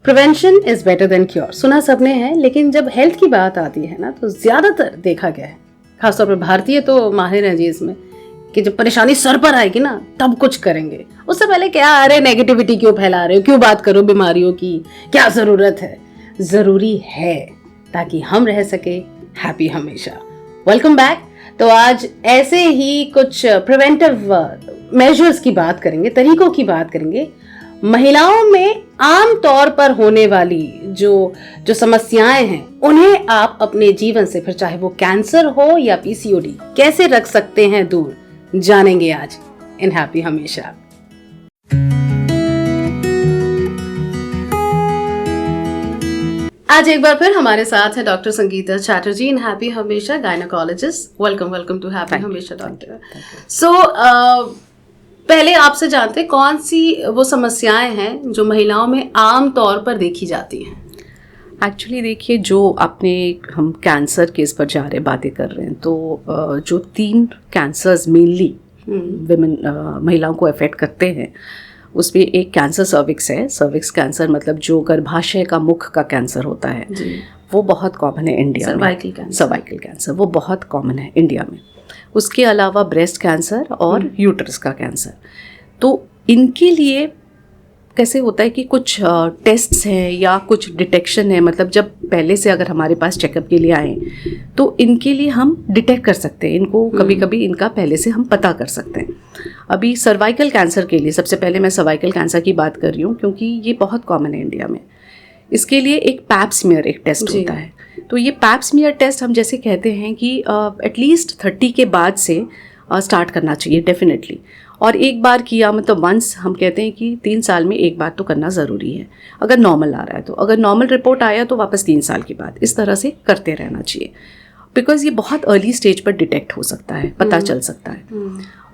Prevention is better than cure, सुना सबने है, लेकिन जब हेल्थ की बात आती है ना तो ज्यादातर देखा गया है, खासतौर पर भारतीय तो माहिर हैं जी इसमें, कि जब परेशानी सर पर आएगी ना तब कुछ करेंगे। उससे पहले क्या, अरे नेगेटिविटी क्यों फैला रहे हो, क्यों बात करो बीमारियों की, क्या जरूरत है। जरूरी है ताकि हम रह सके हैप्पी हमेशा। Welcome back. तो आज ऐसे ही कुछ प्रिवेंटिव मेजर्स की बात करेंगे, तरीकों की बात करेंगे। महिलाओं में आम तौर पर होने वाली जो समस्याएं हैं उन्हें आप अपने जीवन से, फिर चाहे वो कैंसर हो या पीसीओडी, कैसे रख सकते हैं दूर, जानेंगे आज इन हैप्पी हमेशा। आज एक बार फिर हमारे साथ है डॉक्टर संगीता चैटर्जी इन हैप्पी हमेशा, गायनेकोलॉजिस्ट। वेलकम टू हैप्पी हमेशा डॉक्टर। सो पहले आपसे जानते हैं कौन सी वो समस्याएं हैं जो महिलाओं में आम तौर पर देखी जाती हैं। एक्चुअली देखिए, जो हम कैंसर केस पर जा रहे बातें कर रहे हैं, तो जो 3 कैंसर्स मेनली विमेन महिलाओं को अफेक्ट करते हैं, उसमें एक कैंसर सर्विक्स है। सर्विक्स कैंसर मतलब जो गर्भाशय का मुख का कैंसर होता है, वो बहुत कॉमन है इंडिया में। सर्वाइकल कैंसर वो बहुत कॉमन है इंडिया में। उसके अलावा ब्रेस्ट कैंसर और यूट्रस का कैंसर। तो इनके लिए कैसे होता है कि कुछ टेस्ट्स हैं या कुछ डिटेक्शन है, मतलब जब पहले से अगर हमारे पास चेकअप के लिए आए तो इनके लिए हम डिटेक्ट कर सकते हैं इनको, कभी कभी इनका पहले से हम पता कर सकते हैं। अभी सर्वाइकल कैंसर के लिए सबसे पहले मैं सर्वाइकल कैंसर की बात कर रही हूँ, क्योंकि ये बहुत कॉमन है इंडिया में। इसके लिए एक पैप स्मीयर एक टेस्ट होता है। तो ये पैप स्मीयर टेस्ट हम जैसे कहते हैं कि एटलीस्ट 30 के बाद से स्टार्ट करना चाहिए डेफिनेटली। और एक बार किया मतलब वंस, हम कहते हैं कि 3 साल में एक बार तो करना ज़रूरी है अगर नॉर्मल आ रहा है। तो अगर नॉर्मल रिपोर्ट आया तो वापस 3 साल के बाद, इस तरह से करते रहना चाहिए, बिकॉज ये बहुत अर्ली स्टेज पर डिटेक्ट हो सकता है, पता चल सकता है।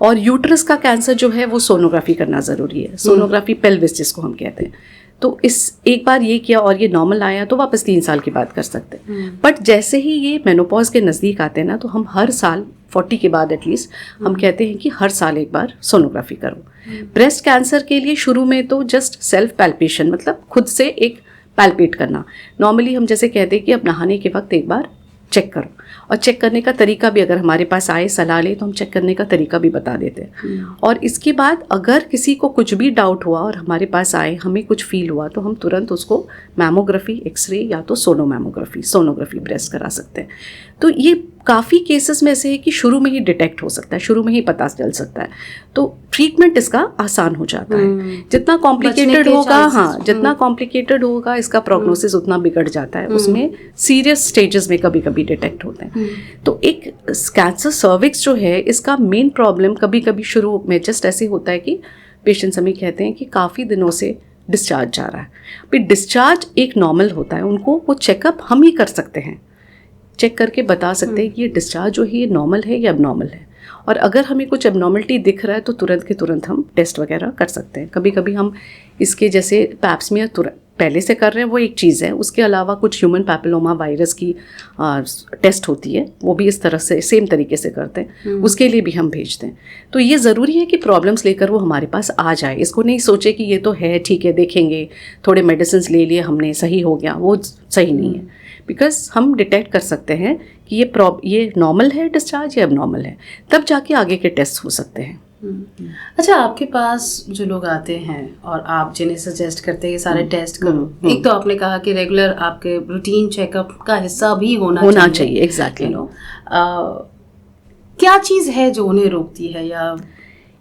और यूट्रस का कैंसर जो है वो सोनोग्राफी करना ज़रूरी है। सोनोग्राफी पेल्विस जिसको हम कहते हैं। तो इस एक बार ये किया और ये नॉर्मल आया तो वापस 3 साल की बात कर सकते हैं। बट जैसे ही ये मेनोपॉज के नज़दीक आते हैं ना, तो हम हर साल 40 के बाद एटलीस्ट हम कहते हैं कि हर साल एक बार सोनोग्राफी करो। ब्रेस्ट कैंसर के लिए शुरू में तो जस्ट सेल्फ पैल्पेशन, मतलब खुद से एक पैल्पेट करना। नॉर्मली हम जैसे कहते हैं कि अब नहाने के वक्त एक बार चेक करो, और चेक करने का तरीका भी अगर हमारे पास आए सलाह ले तो हम चेक करने का तरीका भी बता देते हैं। और इसके बाद अगर किसी को कुछ भी डाउट हुआ और हमारे पास आए, हमें कुछ फील हुआ, तो हम तुरंत उसको मैमोग्राफी, एक्सरे या तो सोनोग्राफी ब्रेस्ट करा सकते हैं। तो ये काफ़ी केसेस में ऐसे है कि शुरू में ही डिटेक्ट हो सकता है, शुरू में ही पता चल सकता है। तो ट्रीटमेंट इसका आसान हो जाता है। जितना कॉम्प्लिकेटेड होगा, जितना कॉम्प्लिकेटेड होगा इसका प्रोग्नोसिस उतना बिगड़ जाता है। उसमें सीरियस स्टेजेस में कभी कभी डिटेक्ट होते हैं। तो एक कैंसर सर्विक्स जो है, इसका मेन प्रॉब्लम कभी कभी शुरू में जस्ट ऐसे होता है कि पेशेंट्स हमें कहते हैं कि काफ़ी दिनों से डिस्चार्ज जा रहा है। फिर डिस्चार्ज एक नॉर्मल होता है, उनको वो चेकअप हम ही कर सकते हैं, चेक करके बता सकते हैं कि ये डिस्चार्ज जो है ये नॉर्मल है या एबनॉर्मल है। और अगर हमें कुछ एबनॉर्मलिटी दिख रहा है तो तुरंत के तुरंत हम टेस्ट वगैरह कर सकते हैं। कभी कभी हम इसके जैसे पैप स्मीयर तुरंत पहले से कर रहे हैं, वो एक चीज़ है। उसके अलावा कुछ ह्यूमन पैपिलोमा वायरस की टेस्ट होती है, वो भी इस तरह से सेम तरीके से करते हैं, उसके लिए भी हम भेजते हैं। तो ये ज़रूरी है कि प्रॉब्लम्स लेकर वो हमारे पास आ जाए। इसको नहीं सोचे कि ये तो है, ठीक है देखेंगे, थोड़े मेडिसिन ले लिए हमने, सही हो गया, वो सही नहीं है। बिकॉज हम डिटेक्ट कर सकते हैं कि ये नॉर्मल है डिस्चार्ज या एबनॉर्मल है, तब जाके आगे के टेस्ट हो सकते हैं। अच्छा, आपके पास जो लोग आते हैं और आप जिन्हें सजेस्ट करते हैं ये सारे टेस्ट करो, एक तो आपने कहा कि रेगुलर आपके रूटीन चेकअप का हिस्सा भी होना चाहिए। एग्जैक्टली। क्या चीज़ है जो उन्हें रोकती है या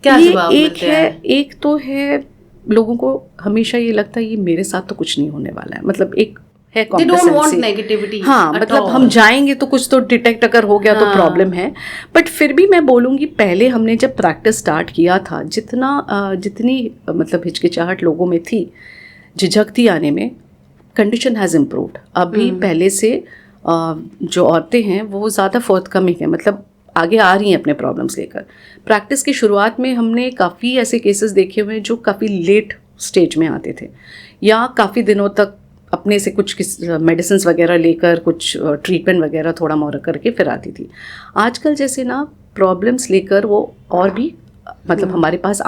क्या जवाब मिलते हैं? एक तो है, लोगों को हमेशा ये लगता है ये मेरे साथ तो कुछ नहीं होने वाला है, मतलब एक है नेगेटिविटी। हाँ, मतलब हम जाएंगे तो कुछ तो डिटेक्ट अगर हो गया तो प्रॉब्लम है। बट फिर भी मैं बोलूँगी, पहले हमने जब प्रैक्टिस स्टार्ट किया था, जितनी मतलब हिचकिचाहट लोगों में थी, झिझक थी आने में, कंडीशन हैज़ इम्प्रूव्ड। अभी पहले से जो औरतें हैं वो ज़्यादा फोर्थकमिंग है, मतलब आगे आ रही हैं अपने प्रॉब्लम्स लेकर। प्रैक्टिस की शुरुआत में हमने काफ़ी ऐसे केसेस देखे हुए हैं जो काफ़ी लेट स्टेज में आते थे, या काफ़ी दिनों तक अपने से कुछ मेडिसिन वगैरह लेकर कुछ ट्रीटमेंट वगैरह थोड़ा मोड़ा करके फिर आती थी। आजकल जैसे ना प्रॉब्लम्स लेकर वो और भी मतलब हमारे पास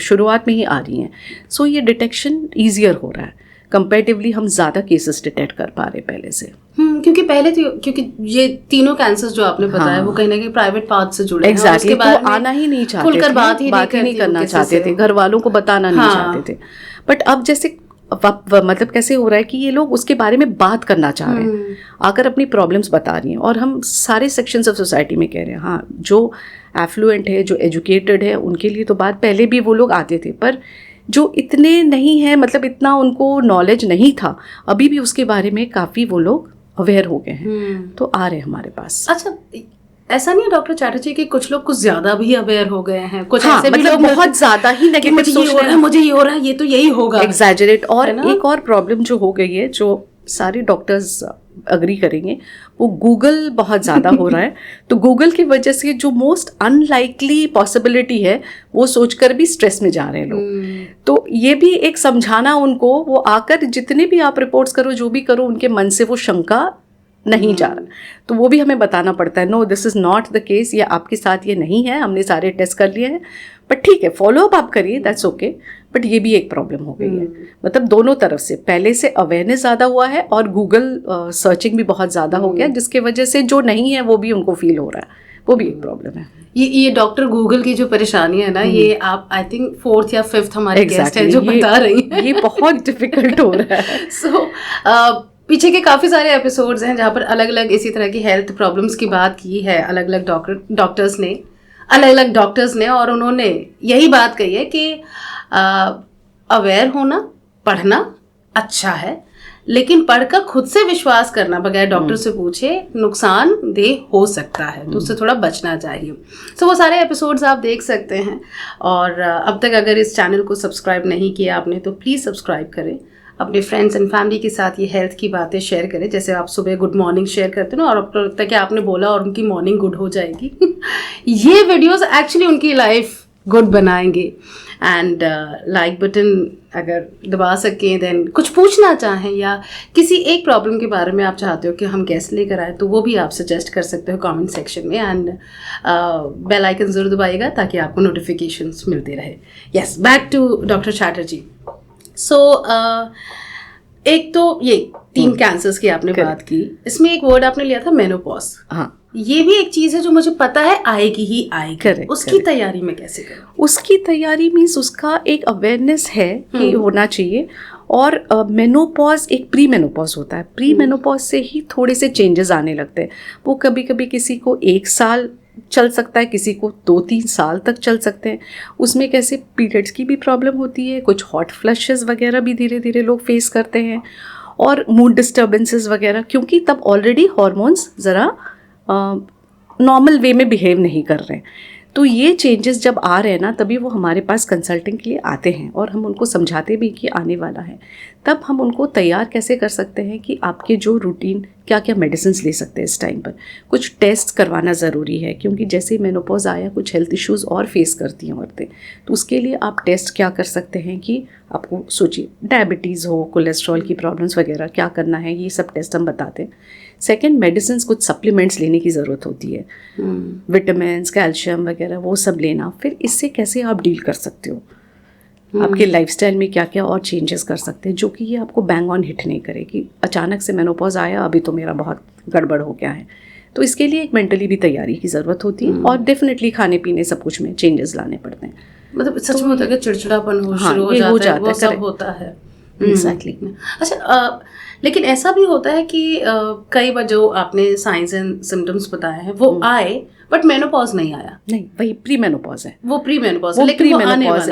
शुरुआत में ही आ रही हैं। सो ये डिटेक्शन ईजियर हो रहा है। कंपैरेटिवली हम ज़्यादा केसेस डिटेक्ट कर पा रहे पहले से। क्योंकि पहले तो क्योंकि ये तीनों कैंसर्स जो आपने बताया वो कहीं ना कहीं प्राइवेट पार्ट से जुड़े हैं, एग्जैक्टली, तो आना ही नहीं चाहते खुलकर थे, बात ही नहीं करना चाहते थे, घर वालों को बताना नहीं चाहते थे। बट अब जैसे मतलब कैसे हो रहा है कि ये लोग उसके बारे में बात करना चाह रहे हैं, आकर अपनी प्रॉब्लम्स बता रही हैं, और हम सारे सेक्शंस ऑफ सोसाइटी में कह रहे हैं हाँ जो एफ्लुएंट है, जो एजुकेटेड है, उनके लिए तो बात पहले भी वो लोग आते थे, पर जो इतने नहीं है, मतलब इतना उनको नॉलेज नहीं था, अभी भी उसके बारे में काफ़ी वो लोग अवेयर हो गए हैं, तो आ रहे हैं हमारे पास। अच्छा, ऐसा नहीं है डॉक्टर चैटर्जी कि कुछ लोग कुछ ज्यादा भी अवेयर हो गए हैं, कुछ हाँ, ऐसे भी मतलब लोग बहुत ज्यादा ही नेगेटिव सोच रहे हैं, मुझे ये हो रहा है, ये तो यही होगा, एग्जैजरेट। और एक और प्रॉब्लम जो हो गई है, जो सारे डॉक्टर्स अग्री करेंगे, वो गूगल बहुत ज़्यादा हो रहा है। तो गूगल की वजह से जो मोस्ट अनलाइकली पॉसिबिलिटी है वो सोचकर भी स्ट्रेस में जा रहे हैं लोग। तो ये भी एक समझाना उनको, वो आकर जितने भी आप रिपोर्ट्स करो, जो भी करो, उनके मन से वो शंका नहीं जा रहा, तो वो भी हमें बताना पड़ता है, no this is not the case, या आपके साथ ये नहीं है, हमने सारे टेस्ट कर लिए हैं, बट ठीक है फॉलो अप आप करिए, दैट्स ओके। बट ये भी एक प्रॉब्लम हो गई है, मतलब दोनों तरफ से, पहले से अवेयरनेस ज़्यादा हुआ है और गूगल सर्चिंग भी बहुत ज़्यादा हो गया, जिसके वजह से जो नहीं है वो भी उनको फील हो रहा है, वो भी एक प्रॉब्लम है। ये डॉक्टर गूगल की जो परेशानी है ना, ये आप आई थिंक 4th या 5th हमारे गेस्ट हैं जो बता रही हैं, ये बहुत डिफिकल्ट हो रहा है। सो पीछे के काफ़ी सारे एपिसोड्स हैं जहाँ पर अलग अलग इसी तरह की हेल्थ प्रॉब्लम्स की बात की है अलग अलग डॉक्टर्स ने, और उन्होंने यही बात कही है कि अवेयर होना, पढ़ना अच्छा है, लेकिन पढ़कर खुद से विश्वास करना बगैर डॉक्टर से पूछे नुकसानदेह हो सकता है, तो उससे थोड़ा बचना चाहिए। सो वो सारे एपिसोड्स आप देख सकते हैं, और अब तक अगर इस चैनल को सब्सक्राइब नहीं किया आपने तो प्लीज़ सब्सक्राइब करें, अपने फ्रेंड्स एंड फैमिली के साथ ये हेल्थ की बातें शेयर करें, जैसे आप सुबह गुड मॉर्निंग शेयर करते हैं ना, और अब तो लगता है कि आपने बोला और उनकी मॉर्निंग गुड हो जाएगी। ये वीडियोस एक्चुअली उनकी लाइफ गुड बनाएंगे। एंड लाइक बटन अगर दबा सकें, देन कुछ पूछना चाहें या किसी एक प्रॉब्लम के बारे में आप चाहते हो कि हम गेस्ट लेकर आए, तो वो भी आप सजेस्ट कर सकते हो कमेंट सेक्शन में, एंड बेल आइकन ज़रूर दबाइएगा ताकि आपको नोटिफिकेशंस मिलते रहे। Yes, back to doctor Chatterjee. So एक तो ये 3 कैंसर्स की आपने बात की, इसमें एक वर्ड आपने लिया था मेनोपॉज। हाँ, ये भी एक चीज है जो मुझे पता है आएगी ही आएगी। Correct, उसकी correct. तैयारी में कैसे करूं? उसकी तैयारी मीन्स उसका एक अवेयरनेस है कि होना चाहिए। और मेनोपॉज एक प्री मेनोपॉज होता है, प्री मेनोपॉज से ही थोड़े से चेंजेस आने लगते हैं। वो कभी कभी किसी को 1 साल चल सकता है, किसी को 2-3 साल तक चल सकते हैं। उसमें कैसे पीरियड्स की भी प्रॉब्लम होती है, कुछ हॉट फ्लशेस वगैरह भी धीरे धीरे लोग फेस करते हैं, और मूड डिस्टर्बेंसेस वगैरह, क्योंकि तब ऑलरेडी हॉर्मोन्स ज़रा नॉर्मल वे में बिहेव नहीं कर रहे हैं। तो ये चेंजेस जब आ रहे हैं ना, तभी वो हमारे पास कंसल्टिंग के लिए आते हैं, और हम उनको समझाते भी कि आने वाला है। तब हम उनको तैयार कैसे कर सकते हैं कि आपके जो रूटीन क्या क्या मेडिसिन ले सकते हैं इस टाइम पर, कुछ टेस्ट करवाना ज़रूरी है, क्योंकि जैसे ही मेनोपॉज आया कुछ हेल्थ इश्यूज़ और फेस करती हैं औरतें। तो उसके लिए आप टेस्ट क्या कर सकते हैं कि आपको सोचिए डायबिटीज़ हो, कोलेस्ट्रॉल की प्रॉब्लम्स वगैरह, क्या करना है, ये सब टेस्ट हम बताते हैं। सेकेंड, मेडिसिन, कुछ सप्लीमेंट्स लेने की ज़रूरत होती है, विटामिन, कैल्शियम वगैरह, वो सब लेना। फिर इससे कैसे आप डील कर सकते हो, आपके लाइफस्टाइल में क्या क्या और चेंजेस कर सकते हैं, जो कि ये आपको बैंग ऑन हिट नहीं करे कि अचानक से मेनोपॉज आया, अभी तो मेरा बहुत गड़बड़ हो गया है। तो इसके लिए एक मेंटली भी तैयारी की ज़रूरत होती है, और डेफिनेटली खाने पीने सब कुछ में चेंजेस लाने पड़ते हैं। मतलब सच में होता है कि चिड़चिड़ापन शुरू हो जाता है, वो सब होता है। एग्जैक्टली। अच्छा, लेकिन ऐसा भी होता है कि कई बार जो आपने साइंस एंड सिम्टम्स बताए हैं वो आए, बट मेनोपॉज नहीं आया। नहीं, वही प्री मेनोपॉज है, वो प्री मेनोपॉज है, लेकिन वो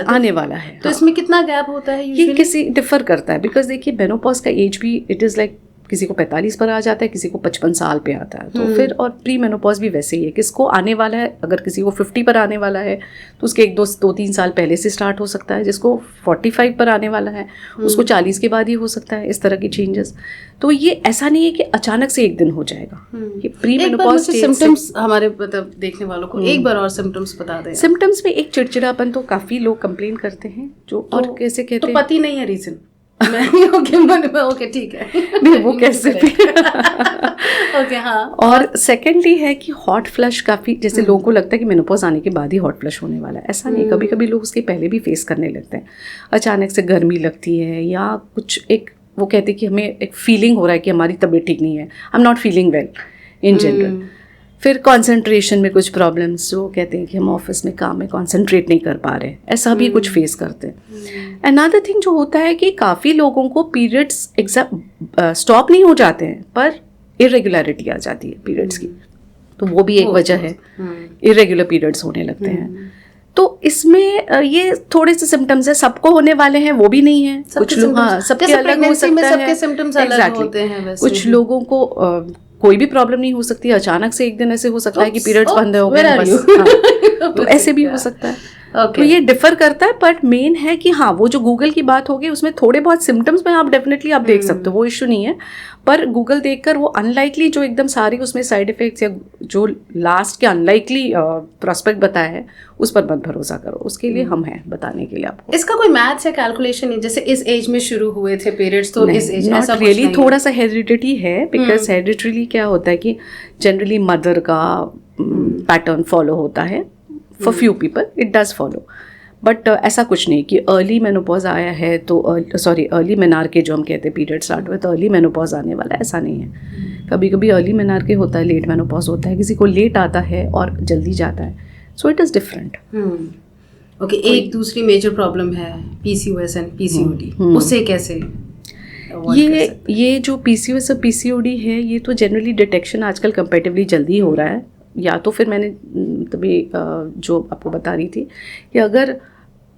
आने वाला है। तो इसमें कितना गैप होता है ये किसी डिफर करता है, बिकॉज देखिए मेनोपॉज का एज भी इट इज़ लाइक किसी को 45 पर आ जाता है, किसी को 55 साल पे आता है। तो फिर और प्री मेनोपॉज भी वैसे ही है, किसको आने वाला है, अगर किसी को 50 पर आने वाला है तो उसके 1-2-3 साल पहले से स्टार्ट हो सकता है। जिसको 45 पर आने वाला है उसको 40 के बाद ही हो सकता है, इस तरह की चेंजेस। तो ये ऐसा नहीं है कि अचानक से एक दिन हो जाएगा। ये प्री मेनोपॉज सिम्टम्स हमारे मतलब देखने वालों को एक बार और सिम्टम्स बता दें। सिम्टम्स में एक चिड़चिड़ापन तो काफ़ी लोग कंप्लेन करते हैं, जो और कैसे कहते हैं तो पति नहीं है रीजन। ओके ठीक है, नहीं वो कैसे भी ओके हाँ। और सेकेंडली है कि हॉट फ्लश काफ़ी, जैसे लोगों को लगता है कि मेनोपॉज आने के बाद ही हॉट फ्लश होने वाला है, ऐसा नहीं। कभी कभी लोग उसके पहले भी फेस करने लगते हैं। अचानक से गर्मी लगती है, या कुछ एक वो कहते हैं कि हमें एक फीलिंग हो रहा है कि हमारी तबीयत ठीक नहीं है, I am not feeling well in general. फिर कंसंट्रेशन में कुछ प्रॉब्लम्स, जो कहते हैं कि हम ऑफिस में काम में कंसंट्रेट नहीं कर पा रहे, ऐसा भी कुछ फेस करते हैं। अनदर थिंग जो होता है कि काफ़ी लोगों को पीरियड्स स्टॉप नहीं हो जाते हैं, पर इरेगुलरिटी आ जाती है पीरियड्स की, तो वो भी एक वजह है, इरेगुलर पीरियड्स होने लगते हैं। तो इसमें ये थोड़े से सिम्टम्स है, सबको होने वाले हैं वो भी नहीं है, कुछ लोग हाँ सबके अलग हो सकता है, सबके सिम्टम्स अलग होते हैं वैसे। कुछ लोगों को कोई भी प्रॉब्लम नहीं हो सकती, अचानक से एक दिन ऐसे हो सकता है कि पीरियड्स बंद हो गए बस, हाँ, तो ऐसे भी हो सकता है। तो ये डिफर करता है, बट मेन है कि हाँ वो जो गूगल की बात होगी उसमें थोड़े बहुत सिम्टम्स में आप डेफिनेटली आप देख सकते हो, वो इशू नहीं है। पर गूगल देखकर वो अनलाइकली जो एकदम सारी उसमें साइड इफेक्ट्स या जो लास्ट के अनलाइकली प्रोस्पेक्ट बताया है उस पर मत भरोसा करो, उसके लिए हम हैं बताने के लिए आपको। इसका कोई मैथ्स या कैलकुलेशन नहीं, जैसे इस एज में शुरू हुए थे पीरियड्स तो इस एज ऐसा कुछ रियली थोड़ा सा हेरिडिटी है, बिकॉज हेरिडिटरी क्या होता है कि जनरली मदर का पैटर्न फॉलो होता है, for few people it does follow, but ऐसा कुछ नहीं कि अर्ली मेनोपॉज आया है तो अर्ली मेनार्के जो हम कहते हैं पीरियड स्टार्ट हुए तो अर्ली मेनोपॉज आने वाला है, ऐसा नहीं है। कभी कभी अर्ली मेनार्के होता है, लेट मेनोपॉज होता है, किसी को लेट आता है और जल्दी जाता है, so it is different. Okay, एक दूसरी मेजर प्रॉब्लम है पीसीओएस एंड पीसीओडी, उससे कैसे ये जो पीसीओएस और पीसीओडी है ये तो जनरली डिटेक्शन आजकल कंपैरेटिवली जल्दी हो रहा है, या तो फिर मैंने तभी जो आपको बता रही थी कि अगर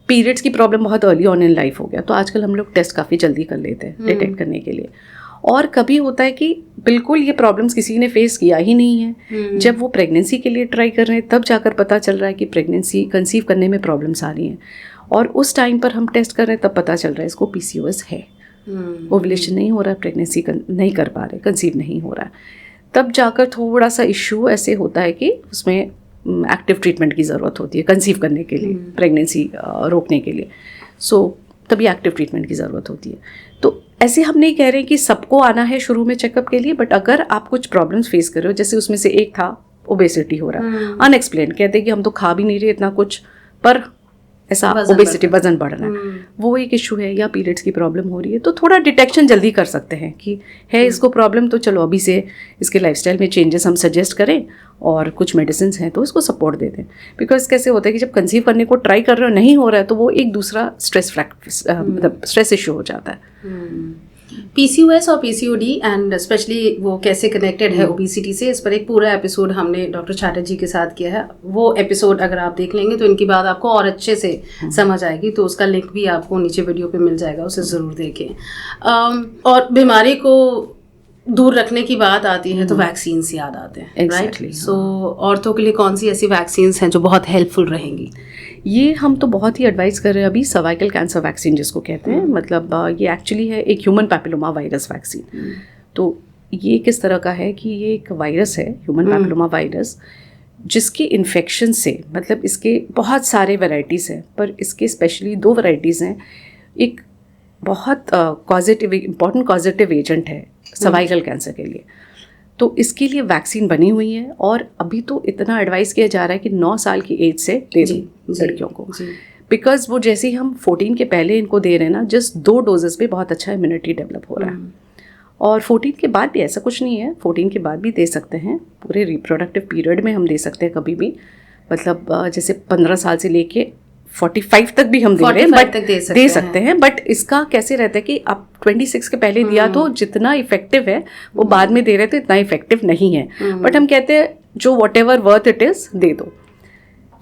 पीरियड्स की प्रॉब्लम बहुत अर्ली ऑन इन लाइफ हो गया तो आजकल हम लोग टेस्ट काफ़ी जल्दी कर लेते हैं डिटेक्ट करने के लिए। और कभी होता है कि बिल्कुल ये प्रॉब्लम्स किसी ने फेस किया ही नहीं है, जब वो प्रेगनेंसी के लिए ट्राई कर रहे हैं तब जाकर पता चल रहा है कि प्रेगनेंसी कंसीव करने में प्रॉब्लम्स आ रही हैं, और उस टाइम पर हम टेस्ट कर रहे हैं तब पता चल रहा है इसको पीसीओएस है, ओवुलेशन नहीं हो रहा है, प्रेगनेंसी नहीं कर पा रहे, कंसीव नहीं हो रहा है, तब जाकर थोड़ा सा इश्यू ऐसे होता है कि उसमें एक्टिव ट्रीटमेंट की ज़रूरत होती है कंसीव करने के लिए, प्रेगनेंसी रोकने के लिए, सो तभी एक्टिव ट्रीटमेंट की ज़रूरत होती है। तो ऐसे हम नहीं कह रहे कि सबको आना है शुरू में चेकअप के लिए, बट अगर आप कुछ प्रॉब्लम्स फेस कर रहे हो, जैसे उसमें से एक था ओबेसिटी हो रहा है, अनएक्सप्लेन, कहते हैं कि हम तो खा भी नहीं रहे इतना कुछ, पर ऐसा ओबेसिटी वजन बढ़ रहा है, वो एक इशू है, या पीरियड्स की प्रॉब्लम हो रही है, तो थोड़ा डिटेक्शन जल्दी कर सकते हैं कि है इसको प्रॉब्लम, तो चलो अभी से इसके लाइफस्टाइल में चेंजेस हम सजेस्ट करें और कुछ मेडिसिन हैं तो इसको सपोर्ट दे दें। बिकॉज कैसे होता है कि जब कंसीव करने को ट्राई कर रहे हो नहीं हो रहा है तो वो एक दूसरा मतलब स्ट्रेस इशू हो जाता है। पीसीओएस और पीसीओडी एंड स्पेशली वो कैसे कनेक्टेड है ओबेसिटी से, इस पर एक पूरा एपिसोड हमने डॉक्टर चैटर्जी के साथ किया है, वो एपिसोड अगर आप देख लेंगे तो इनकी बात आपको और अच्छे से समझ आएगी, तो उसका लिंक भी आपको नीचे वीडियो पे मिल जाएगा, उसे ज़रूर देखें। और बीमारी को दूर रखने की बात आती है तो वैक्सीन्स याद आते हैं, राइट? सो औरतों के लिए कौन सी ऐसी वैक्सीन्स हैं जो बहुत हेल्पफुल रहेंगी? ये हम तो बहुत ही एडवाइस कर रहे हैं अभी, सर्वाइकल कैंसर वैक्सीन जिसको कहते हैं, मतलब ये एक्चुअली है एक ह्यूमन पैपिलोमा वायरस वैक्सीन। तो ये किस तरह का है कि ये एक वायरस है, ह्यूमन पैपिलोमा वायरस, जिसके इन्फेक्शन से, मतलब इसके बहुत सारे वैरायटीज़ हैं पर इसके स्पेशली 2 वैरायटीज़ हैं। एक बहुत इम्पॉर्टेंट कॉजेटिव एजेंट है सर्वाइकल कैंसर के लिए, तो इसके लिए वैक्सीन बनी हुई है, और अभी तो इतना एडवाइस किया जा रहा है कि 9 साल की एज से दे दो लड़कियों को, बिकॉज वो जैसे ही हम 14 के पहले इनको दे रहे हैं ना, जस्ट 2 डोजेस पे बहुत अच्छा इम्यूनिटी डेवलप हो रहा है। और 14 के बाद भी ऐसा कुछ नहीं है, 14 के बाद भी दे सकते हैं, पूरे रिप्रोडक्टिव पीरियड में हम दे सकते हैं कभी भी, मतलब जैसे 15 साल से लेके 45 तक भी हम दे रहे हैं, बट दे सकते हैं। बट इसका कैसे रहता है कि आप 26 के पहले दिया तो जितना इफेक्टिव है वो बाद में दे रहे तो इतना इफेक्टिव नहीं है, बट हम कहते हैं जो what ever worth it is they दो।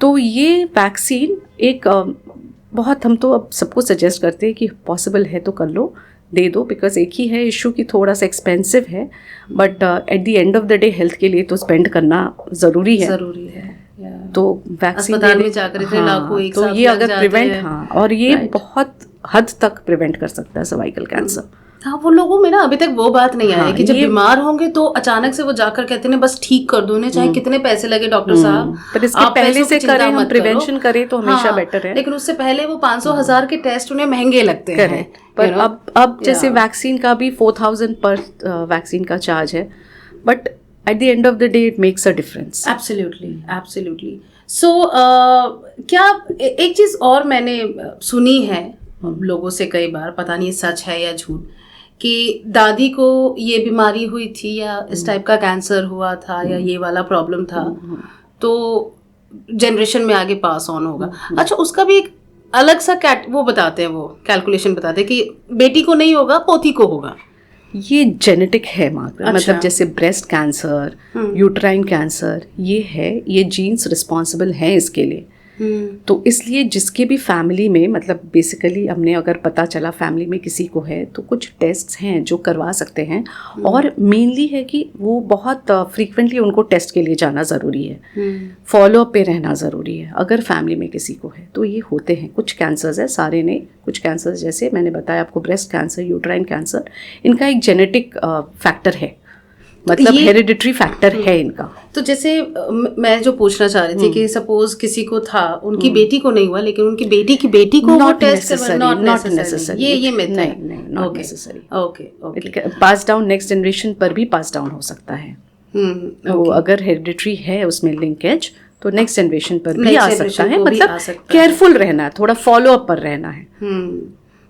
तो ये वैक्सीन एक बहुत, हम तो अब सबको सजेस्ट करते हैं कि पॉसिबल है तो कर लो, दे दो, बिकॉज एक ही है इशू कि थोड़ा सा एक्सपेंसिव है, but at the end of the day health के लिए तो स्पेंड करना ज़रूरी है। तो वैक्सीन अस्पताल में जाकर इतने लाखों एक तो साथ ये लग अगर जाते प्रिवेंट, हैं, हाँ, और ये बहुत हद तक प्रिवेंट कर सकता है सर्वाइकल कैंसर। हाँ, वो लोगों में ना अभी तक वो बात नहीं आई हाँ, कि जब बीमार होंगे तो अचानक से वो जाकर कहते हैं बस ठीक कर दो, उन्हें चाहे कितने पैसे लगे डॉक्टर साहब, पर इसके पहले से करें, हम प्रिवेंशन करें तो हमेशा बेटर है। लेकिन उससे पहले वो 500,000 के टेस्ट उन्हें महंगे लगते हैं। पर अब जैसे वैक्सीन का भी 4000 पर वैक्सीन का चार्ज है, but at the end of the day it makes a difference. Absolutely. So क्या एक चीज़ और मैंने सुनी है लोगों से कई बार, पता नहीं सच है या झूठ, कि दादी को ये बीमारी हुई थी या इस टाइप का कैंसर हुआ था या ये वाला प्रॉब्लम था, तो जनरेशन में आगे पास ऑन होगा। अच्छा, उसका भी एक अलग सा वो बताते हैं, वो कैलकुलेशन बताते हैं कि बेटी को नहीं होगा, पोती को होगा। ये जेनेटिक है माँ। अच्छा। मतलब जैसे ब्रेस्ट कैंसर, यूट्राइन कैंसर, ये है, ये जीन्स रिस्पॉन्सिबल हैं इसके लिए। तो इसलिए जिसके भी फैमिली में, मतलब बेसिकली हमने अगर पता चला फैमिली में किसी को है, तो कुछ टेस्ट्स हैं जो करवा सकते हैं। और मेनली है कि वो बहुत फ्रीक्वेंटली उनको टेस्ट के लिए जाना ज़रूरी है, फॉलोअप पे रहना ज़रूरी है। अगर फैमिली में किसी को है तो ये होते हैं, कुछ कैंसर्स है, सारे नहीं, कुछ कैंसर्स जैसे मैंने बताया आपको, ब्रेस्ट कैंसर, यूट्राइन कैंसर, इनका एक जेनेटिक फैक्टर है, मतलब हेरिडिटरी फैक्टर है इनका। तो जैसे मैं जो पूछना चाह रही थी कि सपोज किसी को था, उनकी बेटी को नहीं हुआ, लेकिन उनकी बेटी की बेटी को वो टेस्ट करवाना, नॉट नेसेसरी, ये मिथ है। नहीं, not necessary. Okay. Pass down next generation पर भी पास डाउन हो सकता है। तो अगर हेरिडिटरी है उसमें लिंकेज, तो नेक्स्ट जनरेशन पर भी आ सकता है। मतलब केयरफुल रहना है, थोड़ा फॉलो अप पर रहना है।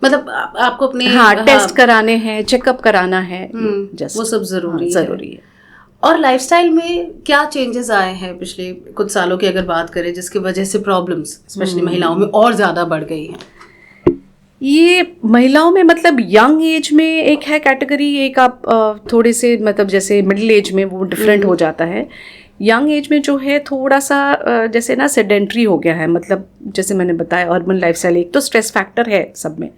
मतलब आपको अपने टेस्ट कराने हैं, चेकअप कराना है, वो सब जरूरी है। और लाइफस्टाइल में क्या चेंजेस आए हैं पिछले कुछ सालों की अगर बात करें, जिसकी वजह से प्रॉब्लम्स स्पेशली महिलाओं में और ज़्यादा बढ़ गई हैं? ये महिलाओं में मतलब यंग एज में एक है कैटेगरी, एक आप थोड़े से मतलब जैसे मिडिल एज में वो डिफरेंट हो जाता है। यंग एज में जो है थोड़ा सा जैसे ना सेडेंट्री हो गया है, मतलब जैसे मैंने बताया अर्बन लाइफस्टाइल, एक तो स्ट्रेस फैक्टर है सब में,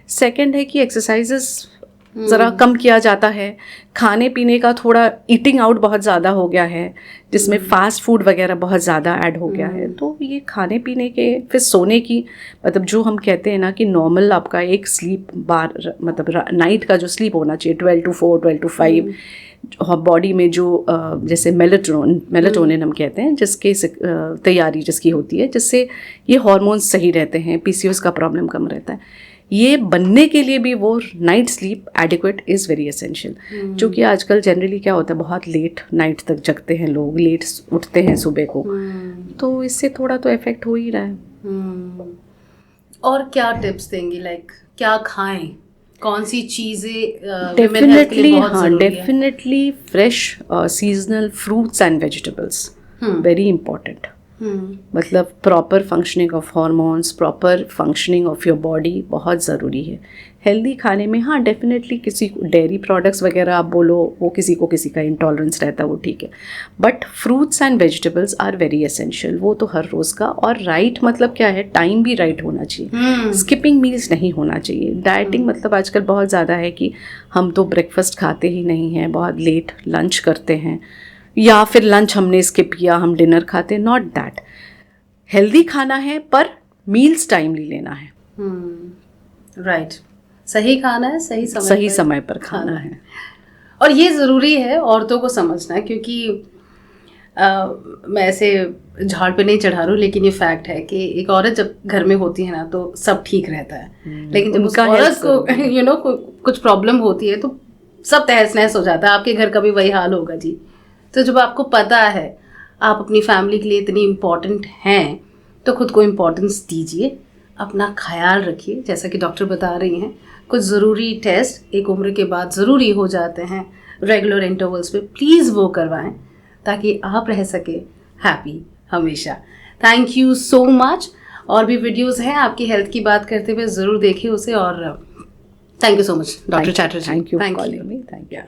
सेकंड है कि एक्सरसाइजेस ज़रा कम किया जाता है, खाने पीने का थोड़ा ईटिंग आउट बहुत ज़्यादा हो गया है, जिसमें फास्ट फूड वगैरह बहुत ज़्यादा ऐड हो गया है। तो ये खाने पीने के, फिर सोने की, मतलब जो हम कहते हैं ना कि नॉर्मल आपका एक स्लीप बार, मतलब नाइट का जो स्लीप होना चाहिए 12 to 4, 12 to 5, बॉडी में जो जैसे मेलाटोनिन हम कहते हैं, जिसके तैयारी जिसकी होती है, जिससे ये हार्मोन्स सही रहते हैं, पीसीओएस का प्रॉब्लम कम रहता है, ये बनने के लिए भी वो night sleep adequate is very essential. क्योंकि आजकल जनरली क्या होता है, बहुत लेट नाइट तक जगते हैं लोग, लेट उठते हैं सुबह को, तो इससे थोड़ा तो इफेक्ट हो ही रहा है। और क्या टिप्स देंगी, लाइक क्या खाएं, कौन सी चीज़ें? Definitely fresh seasonal fruits and vegetables, very important. मतलब proper functioning of hormones, proper functioning of your body बहुत ज़रूरी है हेल्दी खाने में। हाँ, डेफिनेटली किसी को डेयरी प्रोडक्ट्स वगैरह आप बोलो, वो किसी का इंटॉलरेंस रहता है, वो ठीक है, but fruits and vegetables are very essential, वो तो हर रोज़ का। और राइट मतलब क्या है, टाइम भी राइट होना चाहिए, स्किपिंग मील्स नहीं होना चाहिए। डाइटिंग मतलब आजकल बहुत ज़्यादा है कि हम तो ब्रेकफास्ट खाते ही नहीं हैं, बहुत लेट लंच करते हैं, या फिर लंच हमने स्किप किया, हम डिनर खाते, नॉट दैट। हेल्दी खाना है पर मील्स टाइमली लेना है। राइट, सही खाना है, सही समय पर खाना है। और ये ज़रूरी है औरतों को समझना है, क्योंकि मैं ऐसे झाड़ पे नहीं चढ़ा रहा हूँ, लेकिन ये फैक्ट है कि एक औरत जब घर में होती है ना तो सब ठीक रहता है, लेकिन जब उस औरत को कुछ प्रॉब्लम होती है तो सब तहस नहस हो जाता है। आपके घर का भी वही हाल होगा जी। तो जब आपको पता है आप अपनी फैमिली के लिए इतनी इम्पॉर्टेंट हैं, तो खुद को इम्पोर्टेंस दीजिए, अपना ख्याल रखिए। जैसा कि डॉक्टर बता रही हैं, कुछ ज़रूरी टेस्ट एक उम्र के बाद ज़रूरी हो जाते हैं, रेगुलर इंटरवल्स पे प्लीज़ वो करवाएं, ताकि आप रह सके हैप्पी हमेशा। Thank you so much. और भी वीडियोस हैं आपकी हेल्थ की बात करते हुए, ज़रूर देखिए उसे। और thank you so much doctor Chatterjee. Thank you.